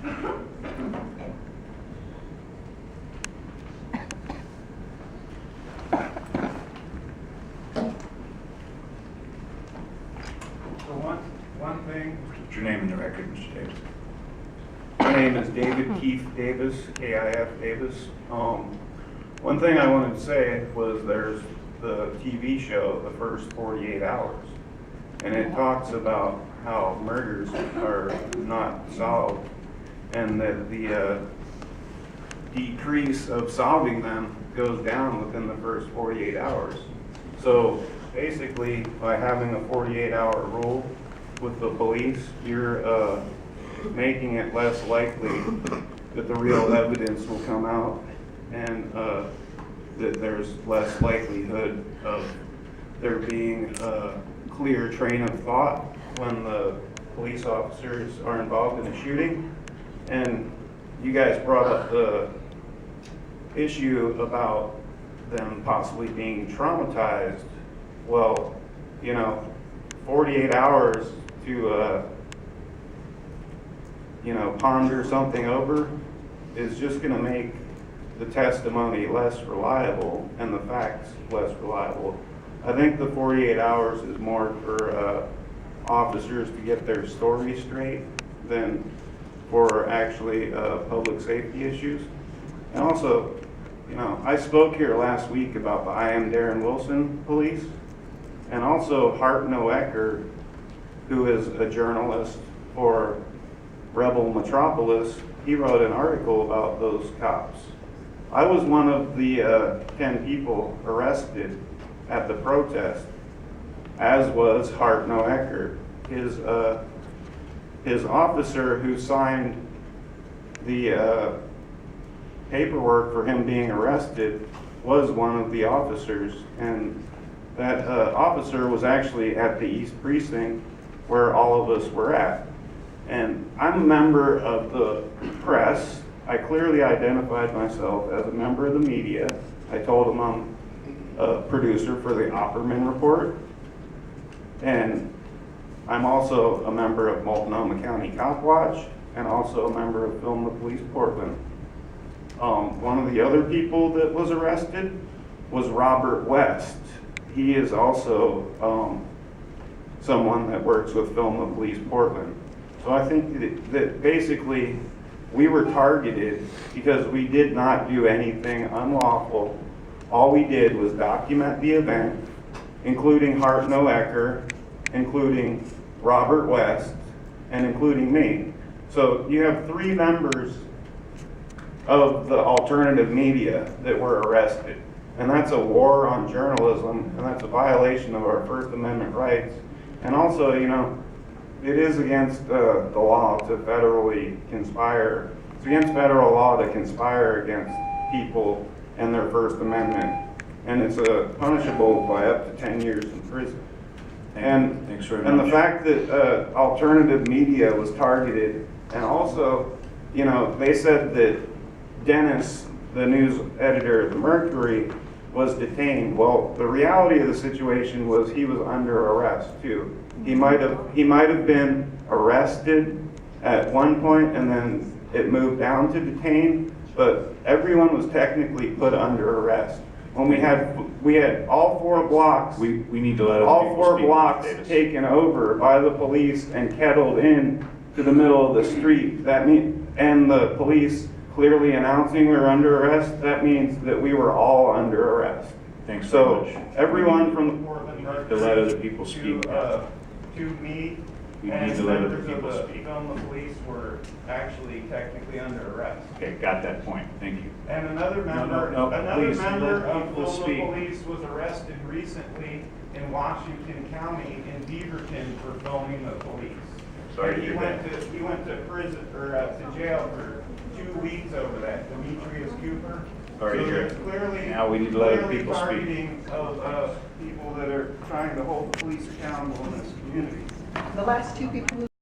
One thing. What's your name in the record, Mr. Davis? My name is David Kif Davis, K-I-F Davis. One thing I wanted to say was there's the TV show, The First 48 Hours, and it talks about how murders are not solved and that the decrease of solving them goes down within the first 48 hours. So basically, by having a 48-hour rule with the police, you're making it less likely that the real evidence will come out, and that there's less likelihood of there being a clear train of thought when the police officers are involved in a shooting. And you guys brought up the issue about them possibly being traumatized. Well, 48 hours to ponder something over is just going to make the testimony less reliable and the facts less reliable. I think the 48 hours is more for officers to get their story straight than for actually public safety issues. And also, I spoke here last week about the I Am Darren Wilson police, and also Hart Noecker, who is a journalist for Rebel Metropolis. He wrote an article about those cops. I was one of the 10 people arrested at the protest, as was Hart Noecker. His officer who signed the paperwork for him being arrested was one of the officers, and that officer was actually at the East Precinct where all of us were at. And I'm a member of the press. I clearly identified myself as a member of the media. I told him I'm a producer for the Opperman Report, and I'm also a member of Multnomah County Cop Watch, and also a member of Film the Police Portland. One of the other people that was arrested was Robert West. He is also someone that works with Film the Police Portland. So I think that basically we were targeted because we did not do anything unlawful. All we did was document the event, including Hart Noecker, including Robert West, and including me. So you have 3 members of the alternative media that were arrested. And that's a war on journalism, and that's a violation of our First Amendment rights. And also, it is against the law to federally conspire. It's against federal law to conspire against people and their First Amendment. And it's punishable by up to 10 years in prison. And the fact that alternative media was targeted, and also, they said that Dennis, the news editor of the Mercury, was detained. Well, the reality of the situation was he was under arrest too. He might have been arrested at one point and then it moved down to detained, but everyone was technically put under arrest. When we had all 4 blocks, we need to let all 4 blocks taken over by the police and kettled in to the middle of the street. And the police clearly announcing we were under arrest, that means that we were all under arrest. Thanks so very much. Everyone from the Portland to let other people speak. To me, we and need to let other members people of the speak. Film the Police were actually technically under arrest. Okay, got that point. Thank you. And another member, please, of let people Film speak. the Police was arrested recently in Washington County in Beaverton for filming the police. Sorry and to hear that. He went to prison or to jail for 2 weeks over that. Demetrius Cooper. Sorry to hear there's clearly now we need to let other people speak. targeting of people that are trying to hold the police accountable in this community. The last 2 people who